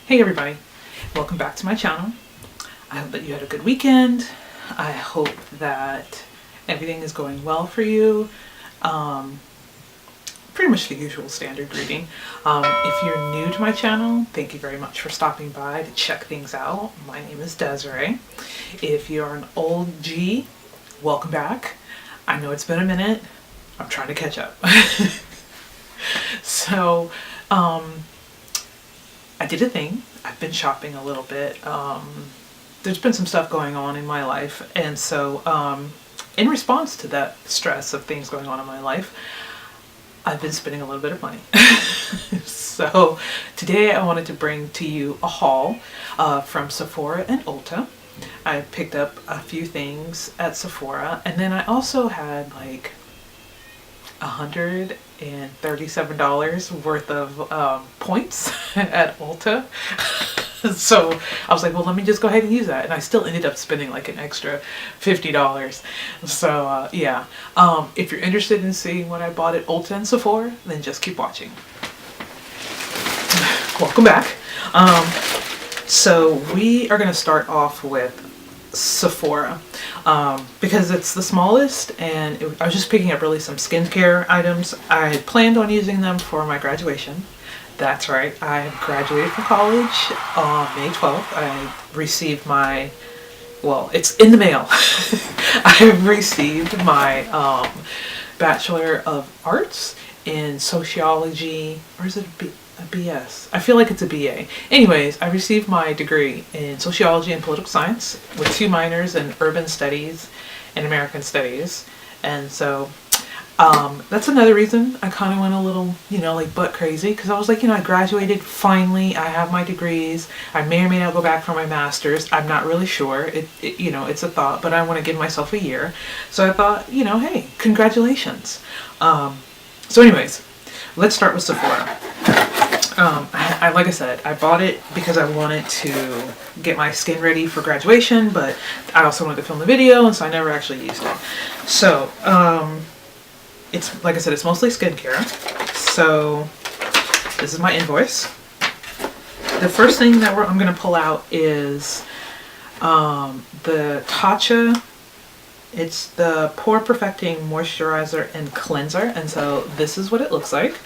Hey everybody, welcome back to my channel. I hope that you had a good weekend. I hope that everything is going well for you. Pretty much the usual standard greeting. If you're new to my channel, thank you very much for stopping by to check things out. My name is Desiree. If you're an old G, welcome back. I know it's been a minute. I'm trying to catch up. So, I did a thing. I've been shopping a little bit. There's been some stuff going on in my life, and so in response to that stress of things going on in my life, I've been spending a little bit of money. So today I wanted to bring to you a haul from Sephora and Ulta. I picked up a few things at Sephora, and then I also had like $137 worth of points at Ulta. So I was like, well, let me just go ahead and use that. And I still ended up spending like an extra $50. So yeah, if you're interested in seeing what I bought at Ulta and Sephora, then just keep watching. Welcome back. So we are going to start off with Sephora because it's the smallest, and I was just picking up really some skincare items. I had planned on using them for my graduation. That's right, I graduated from college on May 12th. I received my, well, it's in the mail. I received my Bachelor of Arts in Sociology, or is it a BS? I feel like it's a BA. Anyways, I received my degree in Sociology and Political Science with 2 minors in Urban Studies and American Studies. And so that's another reason I kind of went a little, like butt crazy, because I was like, I graduated finally. I have my degrees. I may or may not go back for my master's. I'm not really sure. It's a thought, but I want to give myself a year. So I thought, hey, congratulations. So anyways, let's start with Sephora. Like I said, I bought it because I wanted to get my skin ready for graduation, but I also wanted to film the video, and so I never actually used it. So, it's, like I said, it's mostly skincare. So this is my invoice. The first thing that I'm going to pull out is the Tatcha. It's the Pore Perfecting Moisturizer and Cleanser, and so this is what it looks like.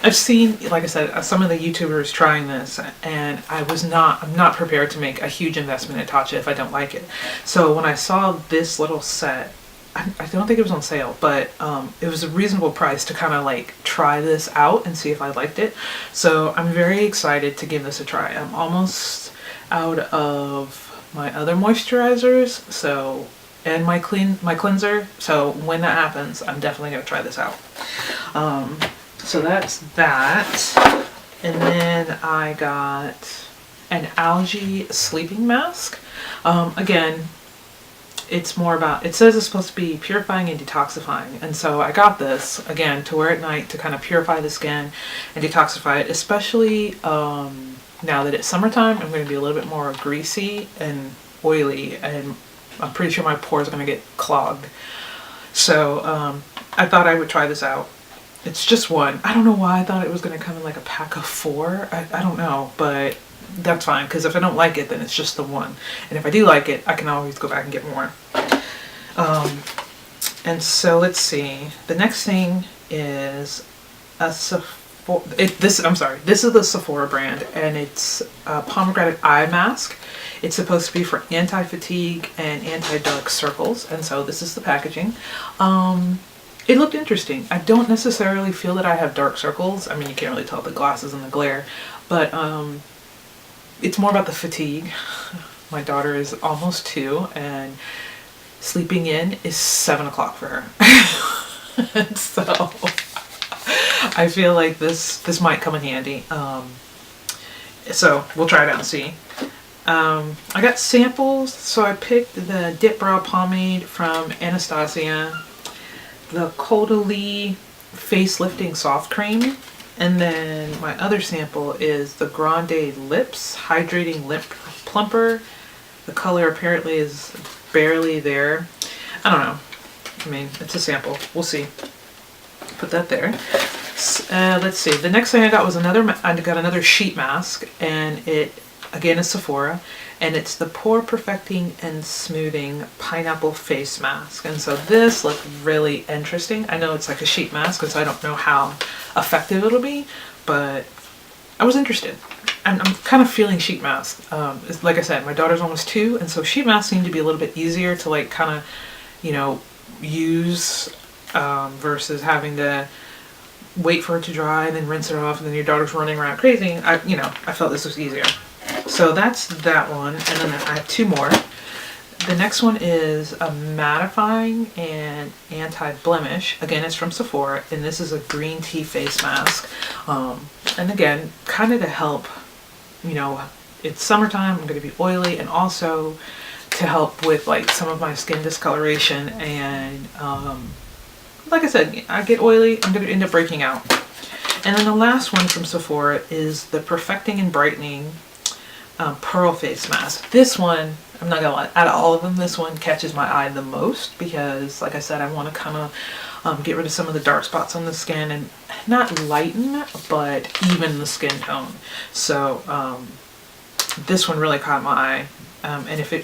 I've seen, like I said, some of the YouTubers trying this, and I'm not prepared to make a huge investment in Tatcha if I don't like it. So when I saw this little set, I don't think it was on sale, but it was a reasonable price to kind of like try this out and see if I liked it. So I'm very excited to give this a try. I'm almost out of my other moisturizers, so, and my cleanser. So when that happens, I'm definitely going to try this out. So that's that. And then I got an algae sleeping mask. Again, it's more about, it says it's supposed to be purifying and detoxifying. And so I got this, again, to wear at night to kind of purify the skin and detoxify it, especially now that it's summertime. I'm going to be a little bit more greasy and oily, and I'm pretty sure my pores are going to get clogged. So I thought I would try this out. It's just one. I don't know why I thought it was going to come in like a pack of 4. I don't know, but that's fine, because if I don't like it, then it's just the one. And if I do like it, I can always go back and get more. And so let's see. The next thing is a Sephora. This is the Sephora brand, and it's a pomegranate eye mask. It's supposed to be for anti-fatigue and anti-dark circles, and so this is the packaging. It looked interesting. I don't necessarily feel that I have dark circles. I mean, you can't really tell the glasses and the glare, but it's more about the fatigue. My daughter is almost 2, and sleeping in is 7 o'clock for her. And so I feel like this might come in handy. So we'll try it out and see. I got samples, so I picked the Dip Brow Pomade from Anastasia, the Caudalie Face Lifting Soft Cream, and then my other sample is the Grande Lips Hydrating Lip Plumper. The color apparently is barely there. I don't know. I mean, it's a sample. We'll see. Put that there. Let's see. The next thing I got was I got another sheet mask, and it again is Sephora, and it's the Pore Perfecting and Smoothing Pineapple Face Mask. And so this looked really interesting. I know it's like a sheet mask, so I don't know how effective it'll be, but I was interested. I'm kind of feeling sheet masks. Like I said, my daughter's almost 2, and so sheet masks seem to be a little bit easier to like kind of, you know, use versus having to wait for it to dry and then rinse it off, and then your daughter's running around crazy. I felt this was easier. So that's that one, and then I have 2 more. The next one is a mattifying and anti-blemish. Again, it's from Sephora, and this is a green tea face mask. And again, kind of to help, you know, it's summertime, I'm going to be oily, and also to help with like some of my skin discoloration. And like I said, I get oily, I'm going to end up breaking out. And then the last one from Sephora is the Perfecting and Brightening Pearl Face Mask. This one, I'm not gonna lie, out of all of them, this one catches my eye the most because, like I said, I want to kind of get rid of some of the dark spots on the skin and not lighten, but even the skin tone. So this one really caught my eye, and if I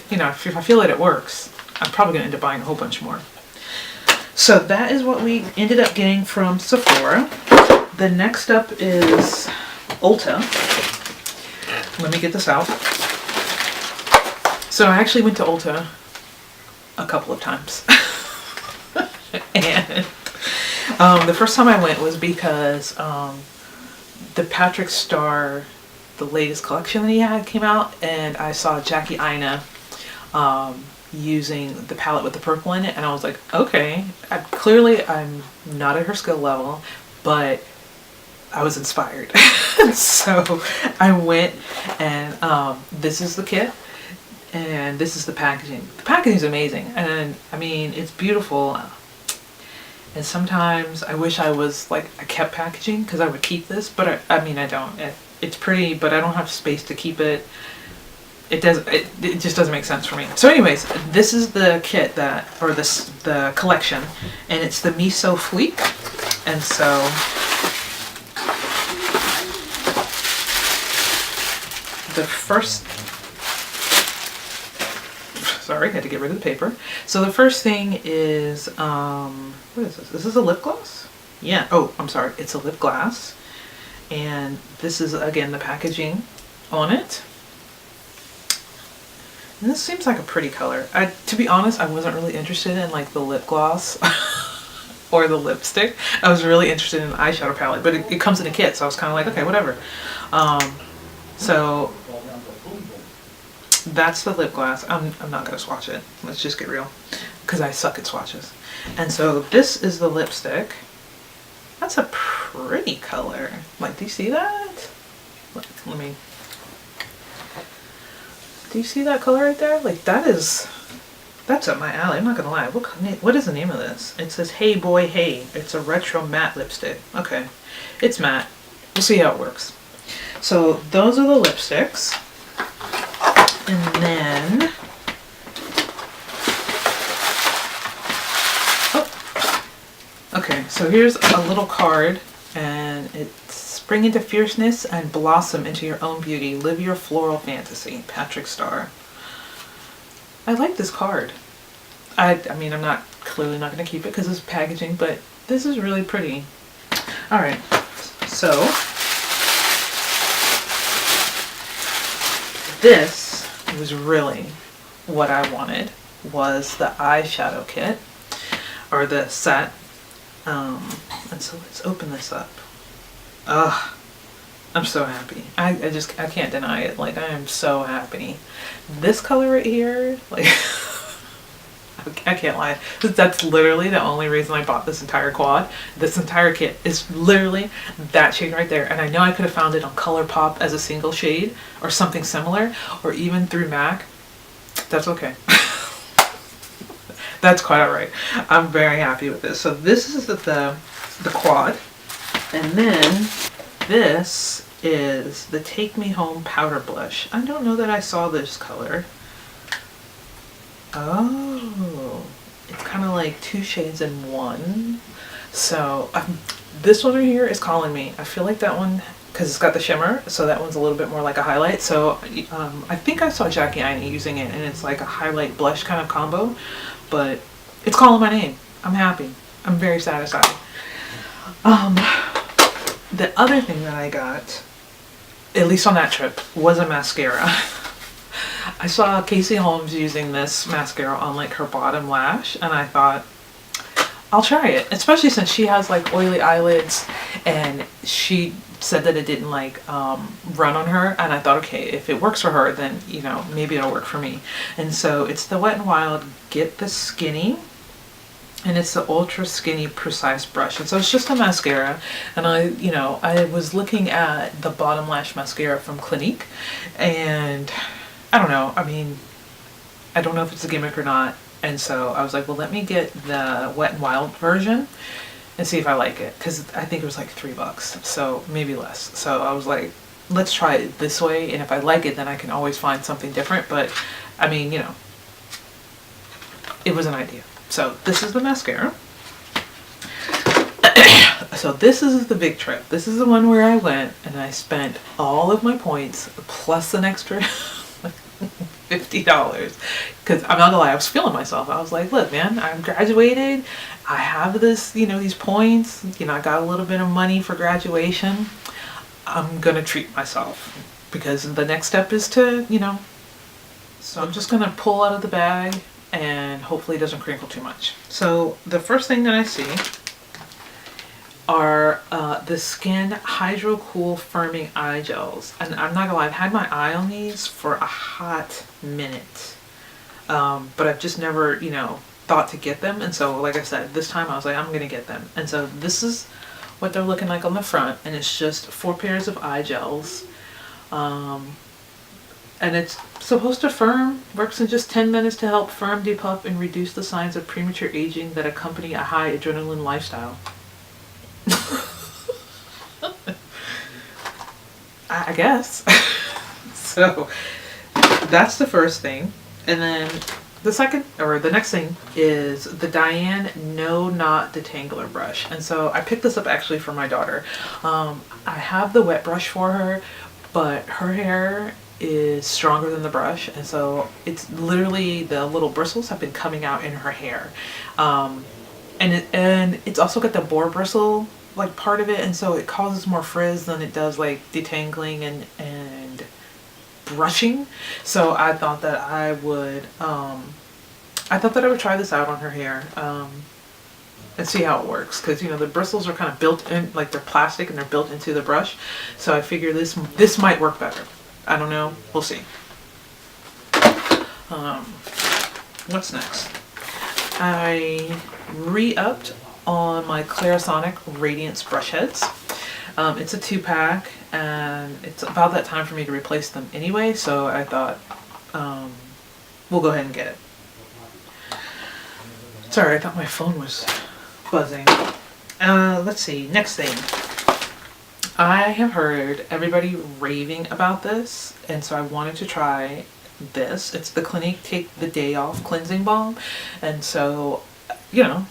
feel that it works, I'm probably gonna end up buying a whole bunch more. So that is what we ended up getting from Sephora. The next up is Ulta. Let me get this out. So I actually went to Ulta a couple of times. And the first time I went was because the Patrick Starr, the latest collection that he had came out, and I saw Jackie Aina using the palette with the purple in it, and I was like, okay, clearly I'm not at her skill level, but I was inspired. So I went, and this is the kit, and this is the packaging. The packaging is amazing, and I mean, it's beautiful. And sometimes I wish I was like, I kept packaging because I would keep this, but I mean, I don't. It's pretty, but I don't have space to keep it. It just doesn't make sense for me. So anyways, this is the kit the collection, and it's the Miso Fleek. And so the first, sorry, I had to get rid of the paper. So the first thing is, what is this? Is this a lip gloss? Yeah, oh, I'm sorry, it's a lip gloss. And this is, again, the packaging on it. And this seems like a pretty color. To be honest, I wasn't really interested in like the lip gloss or the lipstick. I was really interested in the eyeshadow palette, but it comes in a kit, so I was kind of like, okay, whatever. So that's the lip gloss. I'm not gonna swatch it. Let's just get real, because I suck at swatches. And so this is the lipstick. That's a pretty color. Like, do you see that? Let me. Do you see that color right there? Like, that's up my alley. I'm not gonna lie. What is the name of this? It says Hey Boy Hey. It's a retro matte lipstick. Okay, it's matte. We'll see how it works. So those are the lipsticks. And then, okay, so here's a little card, and it's spring into fierceness and blossom into your own beauty. Live your floral fantasy. Patrick Starr. I like this card. I mean, I'm clearly not going to keep it because it's packaging, but this is really pretty. All right, so this was really what I wanted, was the eyeshadow kit, or the set. And so let's open this up. Ugh, I'm so happy. I can't deny it. Like, I am so happy. This color right here, like, I can't lie. That's literally the only reason I bought this entire quad. This entire kit is literally that shade right there. And I know I could have found it on ColourPop as a single shade or something similar, or even through MAC. That's okay. That's quite alright. I'm very happy with this. So this is the quad. And then this is the Take Me Home Powder Blush. I don't know that I saw this color. Oh, it's kind of like 2 shades in one. So this one right here is calling me. I feel like that one, because it's got the shimmer, so that one's a little bit more like a highlight. So I think I saw Jackie Aina using it, and it's like a highlight blush kind of combo, but it's calling my name. I'm happy. I'm very satisfied. The other thing that I got, at least on that trip, was a mascara. I saw Casey Holmes using this mascara on like her bottom lash, and I thought, I'll try it, especially since she has like oily eyelids, and she said that it didn't like run on her, and I thought, okay, if it works for her, then you know, maybe it'll work for me. And so it's the Wet n Wild Get the Skinny, and it's the ultra skinny precise brush. And so it's just a mascara, and I was looking at the bottom lash mascara from Clinique, and I don't know, I mean, I don't know if it's a gimmick or not. And so I was like, well, let me get the Wet n Wild version and see if I like it, because I think it was like $3, so maybe less. So I was like, let's try it this way, and if I like it, then I can always find something different. But I mean, you know, it was an idea. So this is the mascara. So this is the big trip. This is the one where I went and I spent all of my points plus an extra $50, because I'm not gonna lie, I was feeling myself. I was like, look man, I'm graduated, I have this, you know, these points, you know, I got a little bit of money for graduation, I'm gonna treat myself, because the next step is to, you know, so I'm just gonna pull out of the bag and hopefully it doesn't crinkle too much. So the first thing that I see are the Skin Hydro Cool Firming Eye Gels. And I'm not gonna lie, I've had my eye on these for a hot minute. But I've just never, you know, thought to get them. And so, like I said, this time I was like, I'm gonna get them. And so this is what they're looking like on the front. And it's just 4 pairs of eye gels. And it's supposed to firm, works in just 10 minutes to help firm, depuff, and reduce the signs of premature aging that accompany a high adrenaline lifestyle. I guess. So that's the first thing. And then the next thing is the Diane No Knot Detangler brush. And so I picked this up actually for my daughter. I have the wet brush for her, but her hair is stronger than the brush, and so it's literally the little bristles have been coming out in her hair. And it's also got the boar bristle like part of it, and so it causes more frizz than it does like detangling and brushing. So I thought that I would try this out on her hair and see how it works, because you know the bristles are kind of built in, like they're plastic and they're built into the brush, so I figure this might work better. I don't know, we'll see. What's next? I re-upped on my Clarisonic Radiance brush heads. It's a 2-pack, and it's about that time for me to replace them anyway, so I thought we'll go ahead and get it. Sorry, I thought my phone was buzzing. Let's see, next thing. I have heard everybody raving about this, and so I wanted to try this. It's the Clinique Take the Day Off Cleansing Balm, and so, you know,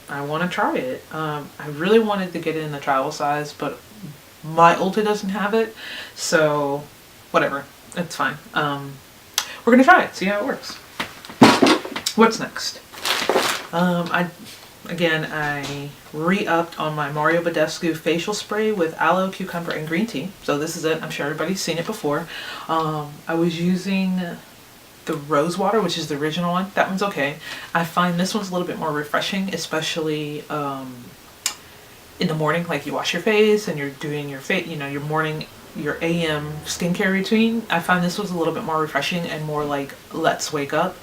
I want to try it. I really wanted to get it in the travel size, but my Ulta doesn't have it, so whatever, it's fine. We're gonna try it, see how it works. What's next? I re-upped on my Mario Badescu facial spray with aloe, cucumber, and green tea. So this is it. I'm sure everybody's seen it before. I was using the rose water, which is the original one. That one's okay. I find this one's a little bit more refreshing, especially in the morning, like you wash your face and you're doing your face, you know, your AM skincare routine. I find this was a little bit more refreshing and more like, let's wake up.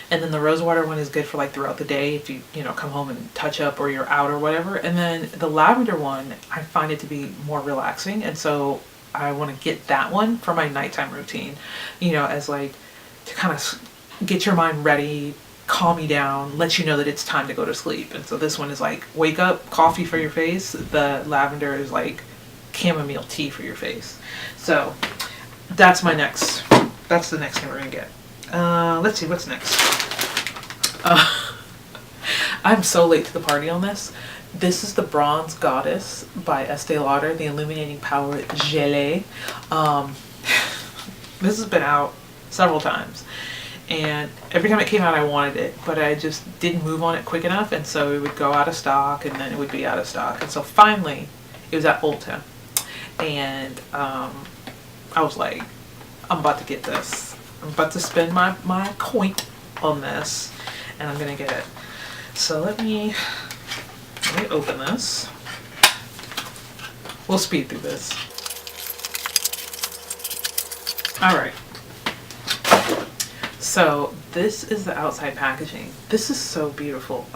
And then the rose water one is good for like throughout the day if you come home and touch up or you're out or whatever. And then the lavender one, I find it to be more relaxing, and so I want to get that one for my nighttime routine, as like to kind of get your mind ready, calm you down, let you know that it's time to go to sleep. And so this one is like wake up, coffee for your face. The lavender is like chamomile tea for your face. So that's the next thing we're gonna get. Let's see what's next. I'm so late to the party on this. This is the Bronze Goddess by Estee Lauder, the Illuminating Power Gelée. This has been out several times, and every time it came out I wanted it, but I just didn't move on it quick enough, and so it would go out of stock, and then it would be out of stock, and so finally it was at Ulta, and I was like, I'm about to get this. I'm about to spend my coin on this, and I'm gonna get it. So let me open this. We'll speed through this. All right. So this is the outside packaging. This is so beautiful.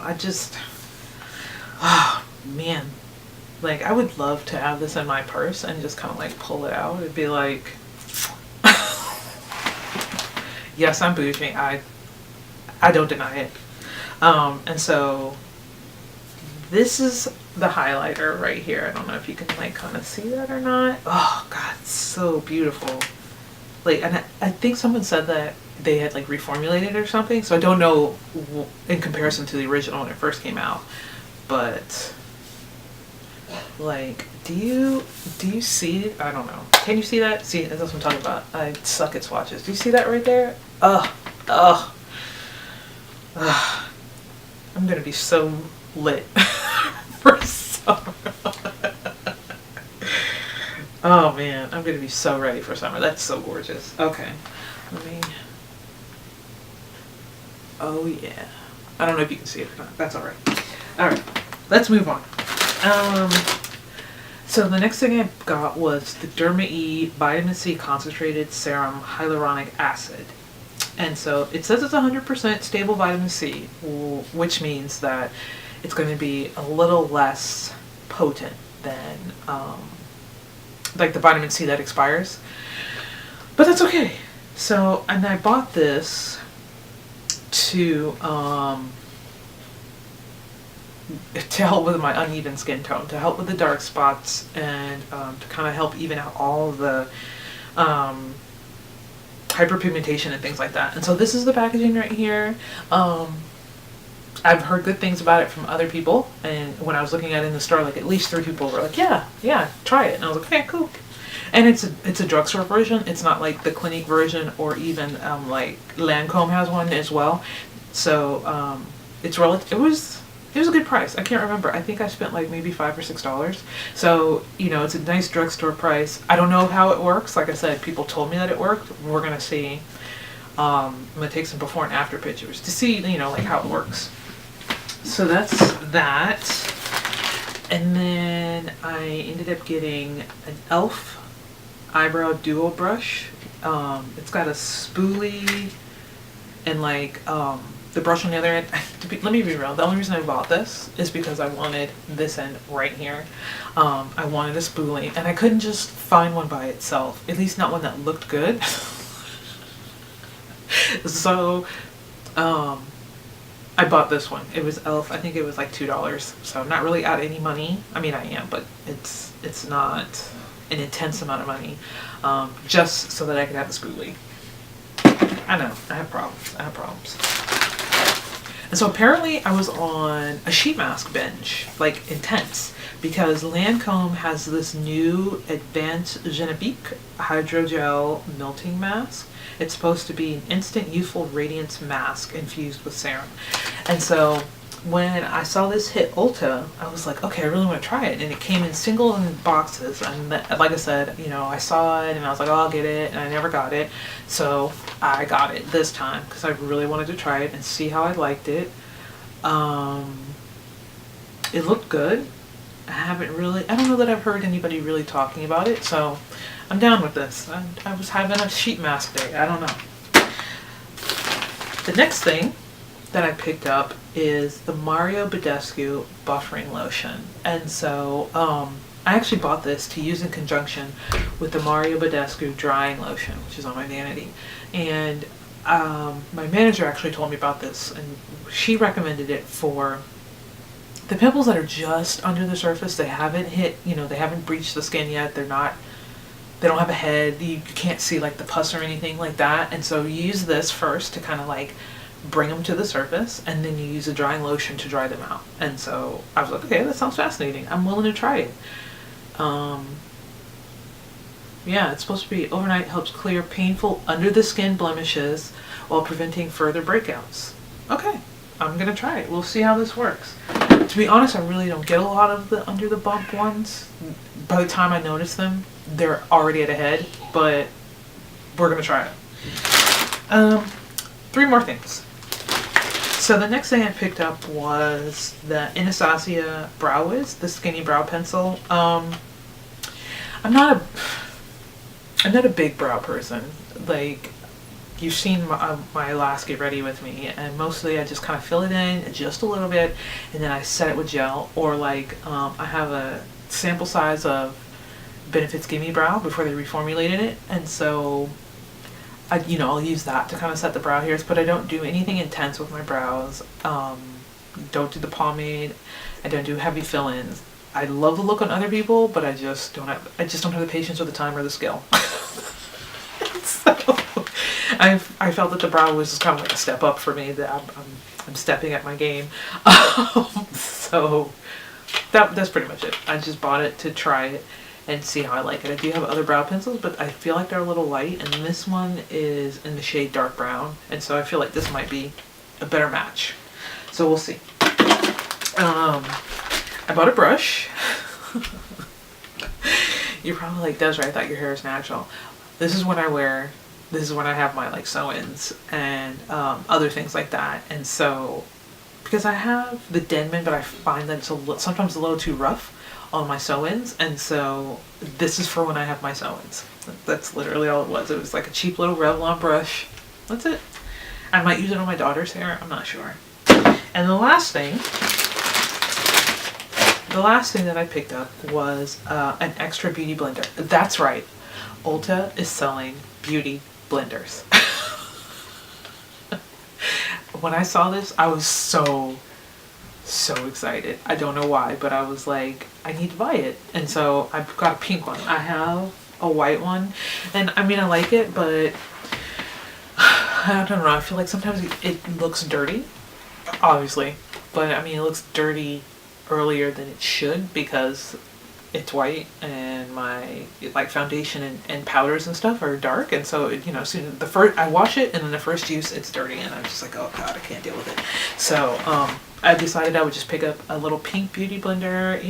Oh man. Like, I would love to have this in my purse and just kind of like pull it out. It'd be like, yes, I'm bougie. I don't deny it. And so this is the highlighter right here. I don't know if you can like kind of see that or not. Oh God, it's so beautiful. Like, and I think someone said that they had like reformulated it or something. So I don't know in comparison to the original when it first came out, but like, do you see, I don't know. Can you see that? See, that's what I'm talking about. I suck at swatches. Do you see that right there? Ugh. I'm gonna be so lit for summer. Oh man, I'm gonna be so ready for summer. That's so gorgeous. Okay, oh yeah. I don't know if you can see it or not. That's alright. Alright, let's move on. So the next thing I got was the Derma E Vitamin C Concentrated Serum Hyaluronic Acid. And so it says it's 100% stable vitamin C, which means that it's going to be a little less potent than like the vitamin C that expires. But that's okay. So, and I bought this to help with my uneven skin tone, to help with the dark spots, and to kind of help even out all the hyperpigmentation and things like that. And so this is the packaging right here. I've heard good things about it from other people, and when I was looking at it in the store, like at least 3 people were like, yeah, try it. And I was like, okay, cool. And it's a drugstore version. It's not like the Clinique version, or even like Lancome has one as well. So it was a good price. I can't remember. I think I spent like maybe $5 or $6. So, you know, it's a nice drugstore price. I don't know how it works. Like I said, people told me that it worked. We're gonna see. I'm gonna take some before and after pictures to see, you know, like how it works. So that's that. And then I ended up getting an e.l.f. eyebrow duo brush. It's got a spoolie and like the brush on the other end. Let me be real, the only reason I bought this is because I wanted this end right here. I wanted a spoolie, and I couldn't just find one by itself, at least not one that looked good. So I bought this one. It was e.l.f. I think it was like $2, so I'm not really out any money. I mean, I am, but it's not an intense amount of money, just so that I could have a spoolie. I know, I have problems. And so apparently I was on a sheet mask binge, like intense, because Lancome has this new Advanced Genipique Hydrogel Melting Mask. It's supposed to be an instant youthful radiance mask infused with serum. And so when I saw this hit Ulta, I was like, okay, I really want to try it. And it came in single boxes. And like I said, you know, I saw it and I was like, oh, I'll get it. And I never got it. So I got it this time because I really wanted to try it and see how I liked it. It looked good. I don't know that I've heard anybody really talking about it. So I'm down with this. I was having a sheet mask day. I don't know. The next thing that I picked up is the Mario Badescu buffering lotion. And so I actually bought this to use in conjunction with the Mario Badescu drying lotion, which is on my vanity. And my manager actually told me about this, and she recommended it for the pimples that are just under the surface. They haven't hit, you know, they haven't breached the skin yet. They don't have a head. You can't see like the pus or anything like that. And so you use this first to kind of like bring them to the surface, and then you use a drying lotion to dry them out. And so I was like, okay, that sounds fascinating. I'm willing to try it. Yeah, it's supposed to be overnight, helps clear painful under the skin blemishes while preventing further breakouts. Okay, I'm gonna try it. We'll see how this works. To be honest, I really don't get a lot of the under the bump ones. By the time I notice them, they're already at a head, but we're gonna try it. 3 more things. So the next thing I picked up was the Anastasia Brow Wiz, the skinny brow pencil. I'm not a big brow person. Like, you've seen my last Get Ready With Me, and mostly I just kind of fill it in just a little bit, and then I set it with gel, or like I have a sample size of Benefit's Gimme Brow before they reformulated it, and so I'll use that to kind of set the brow hairs, but I don't do anything intense with my brows. Don't do the pomade. I don't do heavy fill-ins. I love the look on other people, but I just don't have the patience or the time or the skill. So I felt that the Brow Wiz was kind of like a step up for me, that I'm stepping up my game. So that's pretty much it. I just bought it to try it and see how I like it. I do have other brow pencils, but I feel like they're a little light, and this one is in the shade dark brown, and so I feel like this might be a better match. So we'll see. I bought a brush. You're probably like, Desiree, I thought your hair is natural. This is when I have my like sew-ins and other things like that. And so, because I have the Denman, but I find that it's sometimes a little too rough on my sew-ins, and so this is for when I have my sew-ins. That's literally all it was. It was like a cheap little Revlon brush. That's it. I might use it on my daughter's hair. I'm not sure. And the last thing that I picked up was an extra beauty blender. That's right. Ulta is selling beauty blenders. When I saw this, I was so excited. I don't know why, but I was like, I need to buy it. And so I got a pink one. I have a white one, and I mean, I like it, but I don't know. I feel like sometimes it looks dirty, obviously, but I mean, it looks dirty earlier than it should because it's white, and my like foundation and powders and stuff are dark, and so soon I wash it, and then the first use it's dirty, and I'm just like, oh god, I can't deal with it. So I decided I would just pick up a little pink beauty blender.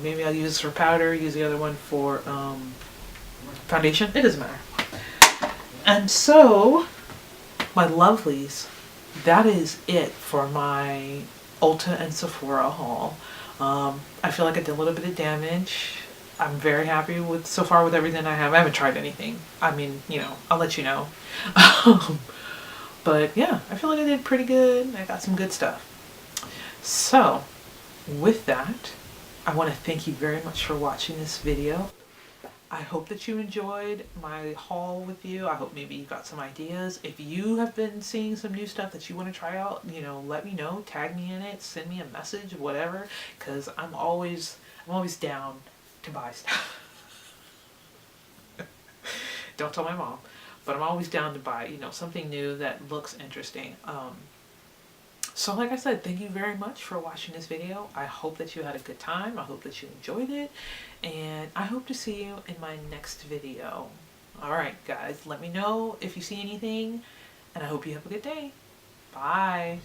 Maybe I'll use this for powder, use the other one for foundation. It doesn't matter. And so, my lovelies, that is it for my Ulta and Sephora haul. I feel like I did a little bit of damage. I'm very happy so far with everything I have. I haven't tried anything. I mean, I'll let you know. But yeah, I feel like I did pretty good. I got some good stuff. So, with that, I want to thank you very much for watching this video. I hope that you enjoyed my haul with you. I hope maybe you got some ideas. If you have been seeing some new stuff that you want to try out, let me know. Tag me in it. Send me a message, whatever. Because I'm always down to buy stuff. Don't tell my mom. But I'm always down to buy, something new that looks interesting. So like I said, thank you very much for watching this video. I hope that you had a good time. I hope that you enjoyed it. And I hope to see you in my next video. Alright guys, let me know if you see anything. And I hope you have a good day. Bye.